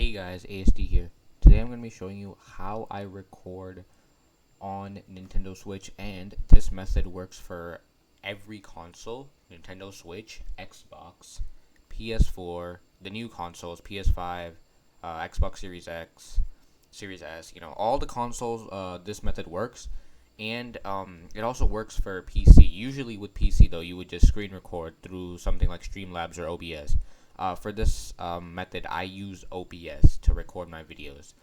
Hey guys, ASD here. Today I'm going to be showing you how I record on Nintendo Switch, and this method works for every console: Nintendo Switch, Xbox, PS4, the new consoles, PS5, Xbox Series X, Series S, all the consoles. This method works, and it also works for PC. Usually with PC though, you would just screen record through something like Streamlabs or OBS. For this method, I use OBS to record my videos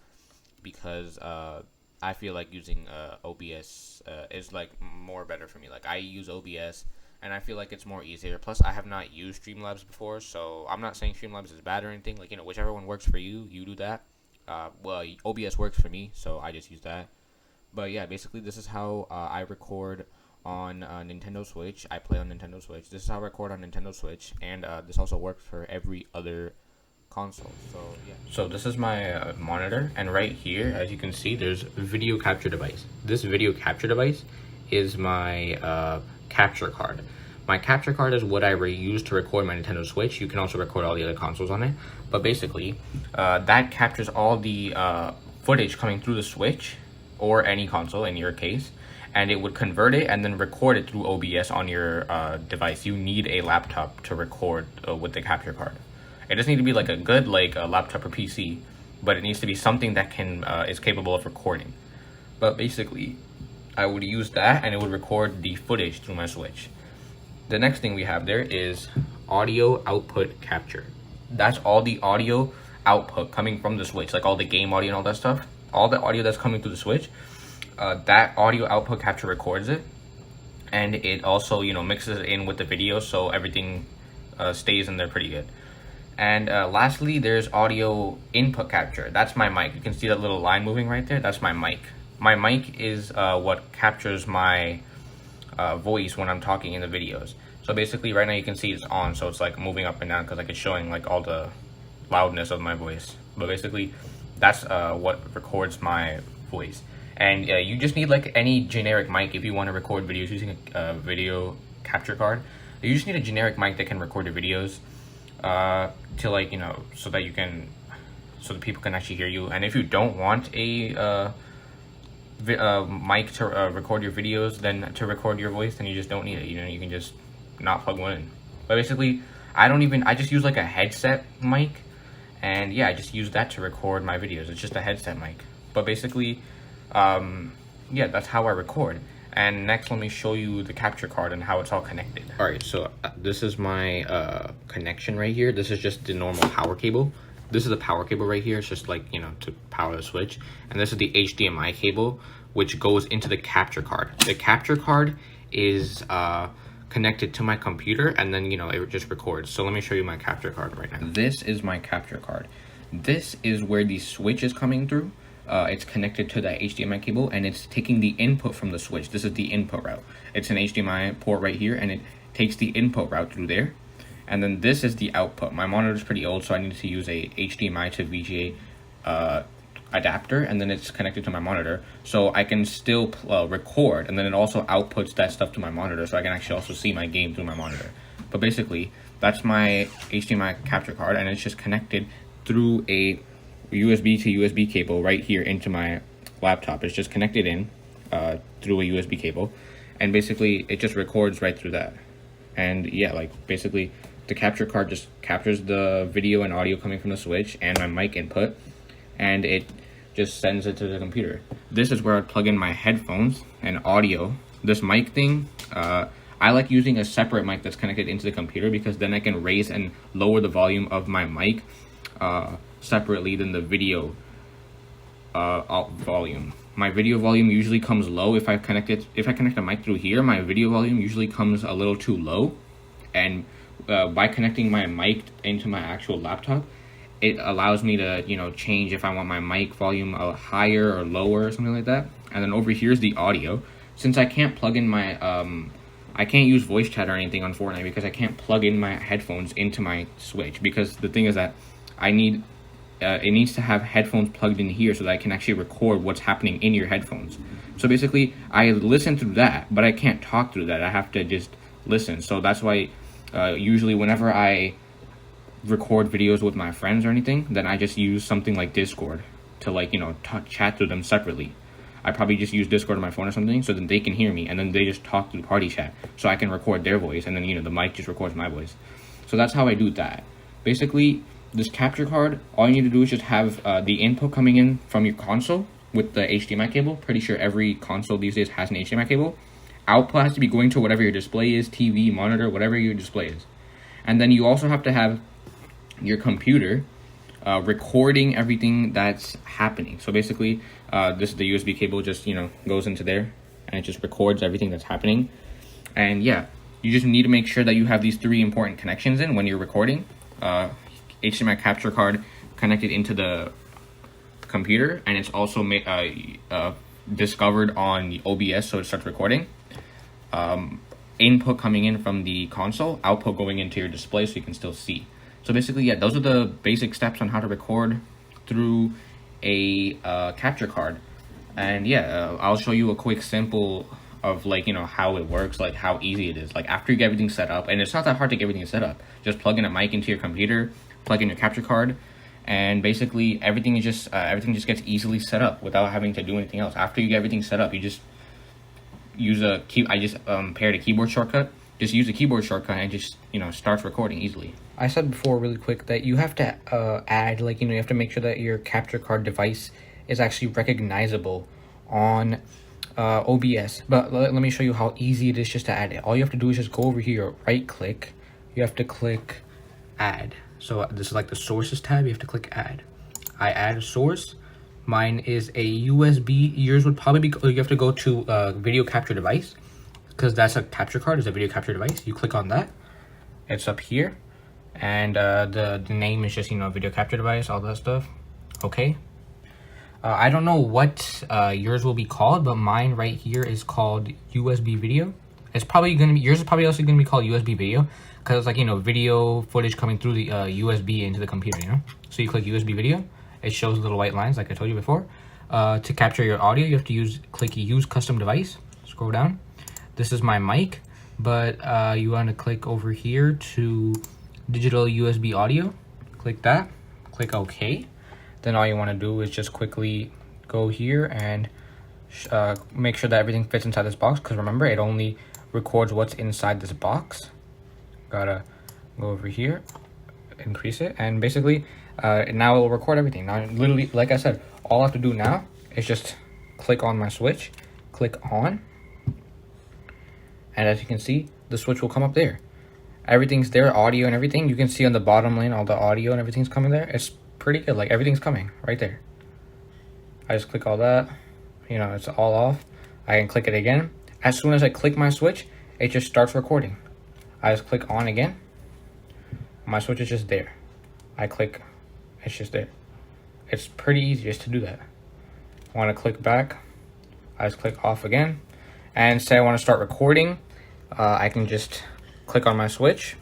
because I feel like using OBS is like more better for me. Like, I use OBS and I feel like it's more easier. Plus, I have not used Streamlabs before, so I'm not saying Streamlabs is bad or anything. Like, whichever one works for you, you do that. Well, OBS works for me, so I just use that. But yeah, basically this is how I record on Nintendo Switch. I play on Nintendo Switch. This is how I record on Nintendo Switch, and this also works for every other console. So yeah. So this is my monitor, and right here, as you can see, there's video capture device. This video capture device is my capture card. My capture card is what I use to record my Nintendo Switch. You can also record all the other consoles on it, but basically that captures all the footage coming through the Switch or any console in your case, and it would convert it and then record it through OBS on your device. You need a laptop to record with the capture card. It doesn't need to be like a good a laptop or PC, but it needs to be something that is capable of recording. But basically, I would use that and it would record the footage through my Switch. The next thing we have there is audio output capture. That's all the audio output coming from the Switch, like all the game audio and all that stuff. All the audio that's coming through the Switch, that audio output capture records it, and it also mixes it in with the video, so everything stays in there pretty good. And lastly, there's audio input capture. That's my mic. You can see that little line moving right there. That's my mic. My mic is what captures my voice when I'm talking in the videos. So basically, right now you can see it's on, so it's like moving up and down because it's showing like all the loudness of my voice. But basically, that's what records my voice. And you just need like any generic mic if you want to record videos using a video capture card. You just need a generic mic that can record your videos to so that people can actually hear you. And if you don't want a mic to record your videos, then to record your voice, then you just don't need it. You can just not plug one in. But basically, I just use like a headset mic. And yeah, I just use that to record my videos. It's just a headset mic. But basically, yeah, that's how I record. And next, let me show you the capture card and how it's all connected. All right, so this is my connection right here. This is just the normal power cable. This is the power cable right here. It's just like, to power the Switch. And this is the HDMI cable, which goes into the capture card. The capture card is connected to my computer, and then it just records. So let me show you my capture card right now. This is my capture card. This is where the Switch is coming through. It's connected to that HDMI cable, and it's taking the input from the Switch. This is the input route. It's an HDMI port right here, and it takes the input route through there. And then this is the output. My monitor is pretty old, so I need to use a HDMI to VGA adapter, and then it's connected to my monitor, so I can still record, and then it also outputs that stuff to my monitor, so I can actually also see my game through my monitor. But basically, that's my HDMI capture card, and it's just connected through a USB to USB cable right here into my laptop. It's just connected in through a USB cable, and basically it just records right through that. And yeah, like basically the capture card just captures the video and audio coming from the Switch and my mic input, and it just sends it to the computer. This is where I'd plug in my headphones and audio. This mic thing, I like using a separate mic that's connected into the computer, because then I can raise and lower the volume of my mic separately than the video volume. My video volume usually comes low. If I connect a mic through here, my video volume usually comes a little too low. And by connecting my mic into my actual laptop, it allows me to, change if I want my mic volume higher or lower or something like that. And then over here's the audio. Since I can't plug in my, I can't use voice chat or anything on Fortnite because I can't plug in my headphones into my Switch. Because the thing is that it needs to have headphones plugged in here so that I can actually record what's happening in your headphones. So basically, I listen through that, but I can't talk through that. I have to just listen. So that's why usually whenever I record videos with my friends or anything, then I just use something like Discord to like, you know, chat to them separately. I probably just use Discord on my phone or something so then they can hear me, and then they just talk through party chat so I can record their voice, and then, you know, the mic just records my voice. So that's how I do that. Basically, this capture card, all you need to do is just have the input coming in from your console with the HDMI cable. Pretty sure every console these days has an HDMI cable. Output has to be going to whatever your display is, TV, monitor, whatever your display is. And then you also have to have your computer recording everything that's happening. So basically, this is the USB cable, just, you know, goes into there and it just records everything that's happening. And yeah, you just need to make sure that you have these 3 important connections in when you're recording. HDMI capture card connected into the computer, and it's also discovered on the OBS, so it starts recording. Input coming in from the console, output going into your display so you can still see. So basically, yeah, those are the basic steps on how to record through a capture card. And yeah, I'll show you a quick sample of, like, you know, how it works, like how easy it is. Like, after you get everything set up, and it's not that hard to get everything set up, just plug in a mic into your computer, plug in your capture card, and basically everything just gets easily set up without having to do anything else. After you get everything set up, you just use I just paired a keyboard shortcut. Just use a keyboard shortcut and just, you know, starts recording easily. I said before really quick that you have to add, like, you know, you have to make sure that your capture card device is actually recognizable on OBS. But let me show you how easy it is just to add it. All you have to do is just go over here, right click, you have to click add. So this is like the sources tab, you have to click add. I add a source. Mine is a USB. Yours would probably be, you have to go to video capture device, because that's a capture card, is a video capture device. You click on that, it's up here, and the name is just, you know, video capture device, all that stuff. Okay. I don't know what yours will be called, but mine right here is called USB video. It's probably gonna be, yours is probably also gonna be called USB video, because it's like, you know, video footage coming through the USB into the computer, you know. So you click USB video, it shows little white lines like I told you before. To capture your audio, you have to click use custom device. Scroll down. This is my mic, but you want to click over here to digital USB audio. Click that. Click OK. Then all you want to do is just quickly go here and make sure that everything fits inside this box, because remember, it only records what's inside this box. Gotta go over here, increase it, and basically now it will record everything. Now, literally, like I said, all I have to do now is just click on my switch, click on, and as you can see, the switch will come up there. Everything's there, audio and everything. You can see on the bottom lane, all the audio and everything's coming there. It's pretty good, like everything's coming right there. I just click all that, you know, it's all off. I can click it again. As soon as I click my switch, it just starts recording. I just click on again, my switch is just there. I click, it's just there. It's pretty easy just to do that. I want to click back, I just click off again, and say I want to start recording. I can just click on my switch,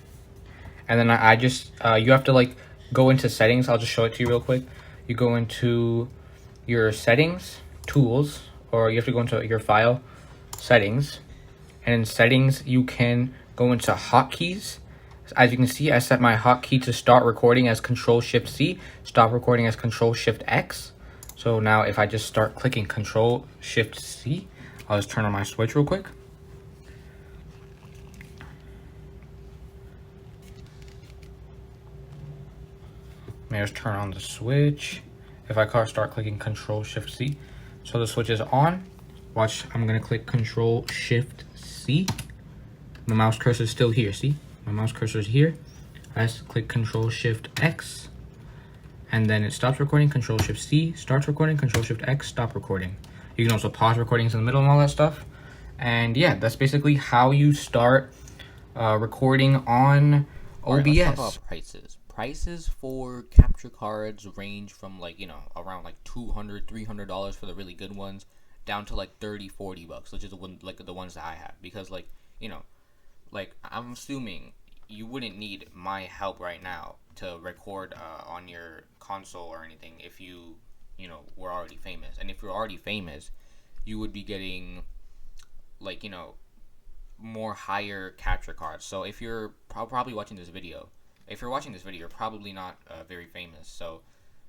and then I just you have to like go into settings. I'll just show it to you real quick. You go into your settings, tools, or you have to go into your file, settings, and in settings you can go into hotkeys. As you can see, I set my hotkey to start recording as Control-Shift-C, stop recording as Control-Shift-X. So now if I just start clicking Control-Shift-C, I'll just turn on my switch real quick. Let me just turn on the switch. If I start clicking Control-Shift-C, so the switch is on. Watch, I'm gonna click Control-Shift-C. The mouse cursor is still here, see? My mouse cursor is here. I just click Control-Shift-X, and then it stops recording. Control-Shift-C, starts recording. Control-Shift-X, stop recording. You can also pause recordings in the middle and all that stuff. And yeah, that's basically how you start recording on OBS. Right, let's talk about prices. Prices for capture cards range from, like, you know, around like $200, $300 for the really good ones, down to like $30, $40, which is the ones that I have. Because, like, you know, like, I'm assuming you wouldn't need my help right now to record on your console or anything if you know, were already famous. And if you're already famous, you would be getting, like, you know, more higher capture cards. So if you're probably watching this video if you're watching this video, you're probably not very famous, so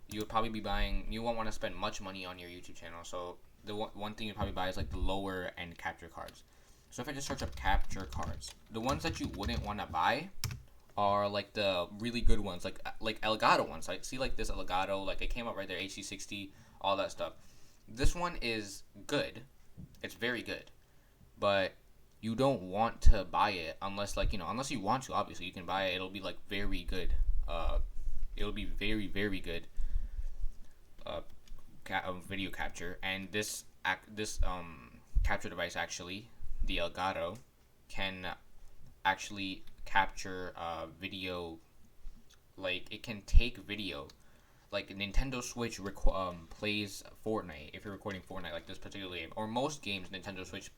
you would probably be buying. You won't want to spend much money on your YouTube channel. So the one thing you'd probably buy is like the lower end capture cards. So if I just search up capture cards, the ones that you wouldn't want to buy are like the really good ones, like Elgato ones. Like see like this Elgato, like it came up right there, HD60, all that stuff. This one is good. It's very good, but you don't want to buy it unless unless you want to. Obviously, you can buy it. It'll be like very good. It'll be very good. Video capture, and this capture device actually, the Elgato, can actually capture video. Like it can take video. Like Nintendo Switch plays Fortnite. If you're recording Fortnite, like this particular game, or most games, Nintendo Switch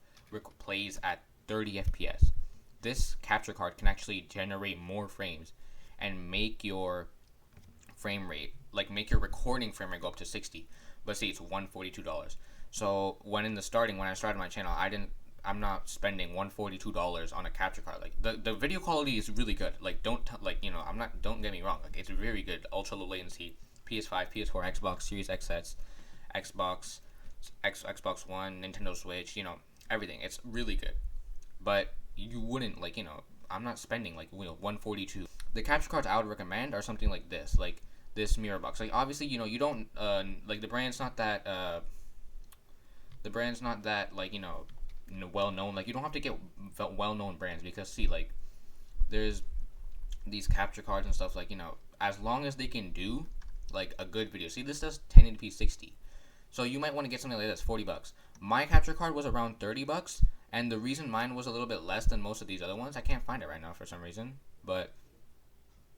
plays at 30 FPS. This capture card can actually generate more frames and make your frame rate, like make your recording frame rate go up to 60. But see, it's $142. So when I started my channel, I'm not spending $142 on a capture card. Like the video quality is really good. Like don't get me wrong. Like it's very good, ultra low latency. PS5, PS4, Xbox Series XS, Xbox One, Nintendo Switch, everything. It's really good. But you wouldn't I'm not spending 142. The capture cards I would recommend are something like this mirror box. Like obviously, you don't like the brand's not that well known. Like you don't have to get well known brands, because see, like there's these capture cards and stuff, as long as they can do like a good video. See, this does 1080p 60. So you might want to get something like this, $40. My capture card was around $30, and the reason mine was a little bit less than most of these other ones, I can't find it right now for some reason, but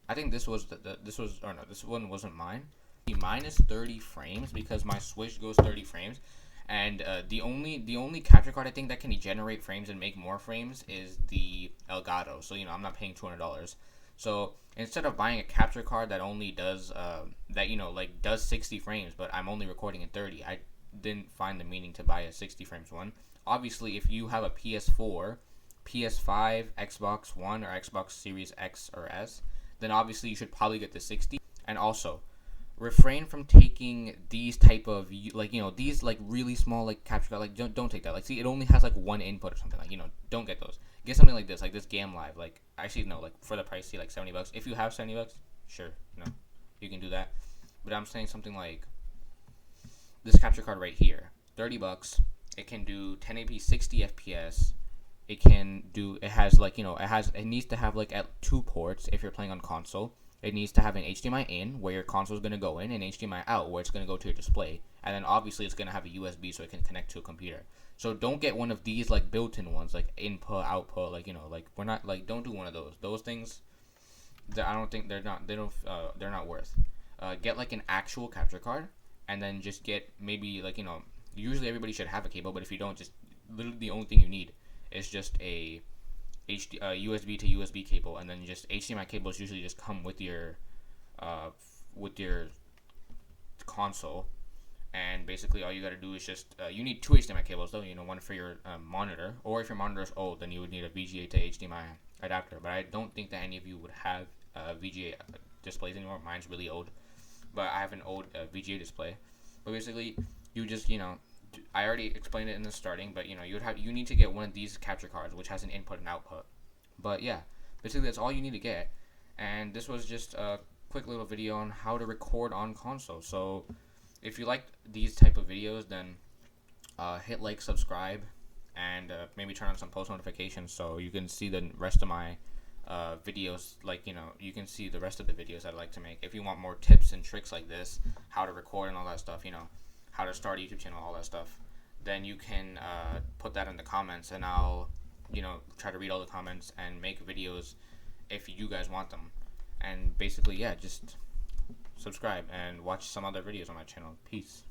I think this one wasn't mine. Mine is 30 frames because my Switch goes 30 frames, and the only capture card I think that can generate frames and make more frames is the Elgato. So I'm not paying $200. So instead of buying a capture card that only does does 60 frames, but I'm only recording in 30, I didn't find the meaning to buy a 60 frames one. Obviously, if you have a PS4, PS5, Xbox One, or Xbox Series X or S, then obviously you should probably get the 60. And also, refrain from taking these type of these really small capture card. Don't take that. See, it only has one input or something. Don't get those. Get something like this Game Live. Actually no, for the price, see, $70. If you have $70, sure, you can do that. But I'm saying something like this capture card right here, $30. It can do 1080p 60 FPS. It needs to have at 2 ports if you're playing on console. It needs to have an HDMI in where your console is going to go in, and HDMI out where it's going to go to your display. And then obviously it's going to have a USB so it can connect to a computer. So don't get one of these built-in ones, input, output, we're not don't do one of those. Those things, I don't think they're not worth. Get an actual capture card, and then just get maybe usually everybody should have a cable, but if you don't, just literally the only thing you need is just a USB to USB cable, and then just HDMI cables usually just come with your console. And basically all you gotta do is just you need 2 HDMI cables though, one for your monitor, or if your monitor is old, then you would need a VGA to HDMI adapter. But I don't think that any of you would have VGA displays anymore. Mine's really old, but I have an old VGA display. But basically, you just I already explained it in the starting, but you need to get one of these capture cards which has an input and output. But yeah, basically that's all you need to get. And this was just a quick little video on how to record on console. So if you like these type of videos, then hit like, subscribe, and maybe turn on some post notifications so you can see the rest of my videos. You can see the rest of the videos I'd like to make. If you want more tips and tricks like this, how to record and all that stuff, how to start a YouTube channel, all that stuff, then you can put that in the comments, and I'll try to read all the comments and make videos if you guys want them. And basically, yeah, just subscribe and watch some other videos on my channel. Peace.